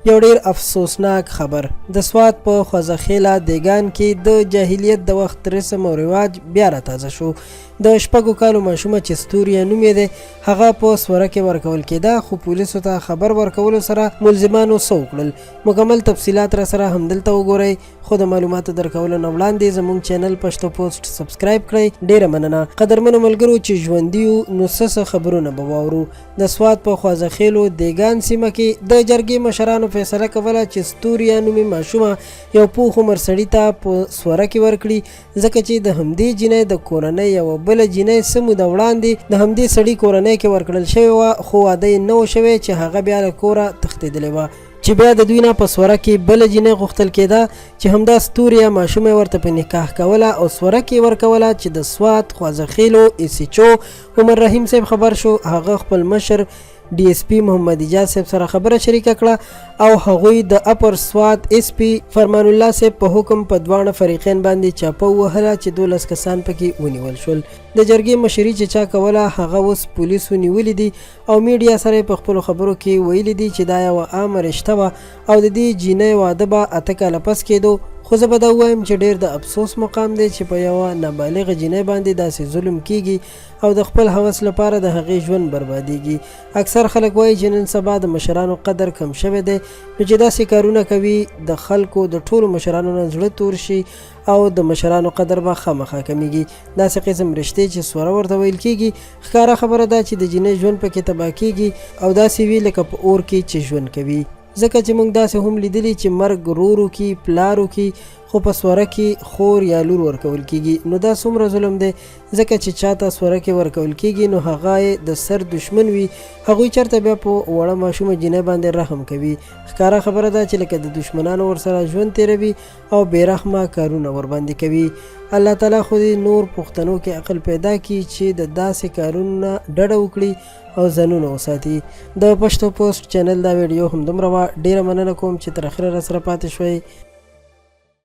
یو ډیر افسوسناک خبر د سوات په خوځخیله دیګان کې د جاهلیت د وخت رسم او رواج بیا را تازه شو. د شپږو کالو ماشومه چې ستوري نوم یې دی هغه په سوره کې ورکول کېده، خو پولیسو ته خبر ورکولو سره ملزمانو څه وکړل. مکمل تفصیلات را سره همدلته وګورئ، خو د معلوماتو درکولو نه وړاندې زموږ چینل پښتو پوسټ سبسکرایب کړئ. ډیره مننه قدرمنو ملګرو چې ژوندي یو، نو څه خبرونه به واورو. د سوات په خوځخیلو دیګان سیمه کې د جرګې مشرانو فیصله کوله چې ستوري نومي ماشومه یو پوخ عمر سړي ته په سوره کې ورکړي، ځکه چې د همدې جنۍ د کورنۍ یوه بله جنۍ څه موده وړاندې د همدې سړي کورنۍ کې ورکړل شوې وه، خو واده یې نه و شوی چې هغه بیا له کوره تښتېدلې وه، چې بیا د دوی نه په سوره کې بله جنۍ غوښتل کېده چې همدا ستوري ماشومه ورته په نکاح کوله او سوره کې ورکوله. چې د سوات خوځخیلو ایسیچو عمر رحیم صاحب خبر شو، هغه خپل مشر D S P محمد ایجاد صاحب سره خبره شریکه کړه او هغوی د اپر سوات اس پی فرمان الله صاحب په حکم په دوانه فریقین باندې چاپه وهله چې 12 کسان پکې ونیول شول. د جرګې مشري چې چا کوله هغه اوس پولیسو نیولې دي او میډیا سره په خپل خبرو کې ویلي دي چې دا یو عام رشته وه او د دې جینۍ واده به 8 کاله پس کېدو. خو زه به دا ووایم چې ډېر د افسوس مقام دی چې په یوه نابالغه جینۍ باندې داسې ظلم کیږي او د خپل هوس لپاره د هغې ژوند بربادیږي. اکثر خلک وایي چې نن سبا د مشرانو قدر کم شوی دی، نو چې داسې کارونه کوي د خلکو د ټولو مشرانو نه زړه تور شي او د مشرانو قدر به خامخا کمیږي. داسې قسم رشتې چې سوره ورته ویل کېږي ښکاره خبره ده چې د جینۍ ژوند پکې تباه کېږي او داسې وي لکه په اور کې چې ژوند کوي. ځکه چې موږ داسې هم لیدلی چې مرګ رورو کې پلارو کې، خو په سوره کې خور یا لور ورکول کېږي. نو دا څومره ظلم دی، ځکه چې چاته سوره کې ورکول کېږي نو هغه د سر دشمن وي، هغوی چېرته بیا په وړه ماشومه جینۍ باندې رحم کوي. ښکاره خبره ده چې لکه د دشمنانو ورسره ژوند تېروي او بېرحمه کارونه ورباندې کوي. الله تعالی خو دې نور پښتنو کې عقل پیدا کړي چې د داسې کارونو نه ډډه وکړي او ځانونه وساتي. د پښتو پوسټ چینل دا ویډیو همدومره وه. ډیره مننه کوم چې تر اخره راسره پاتې شوئ.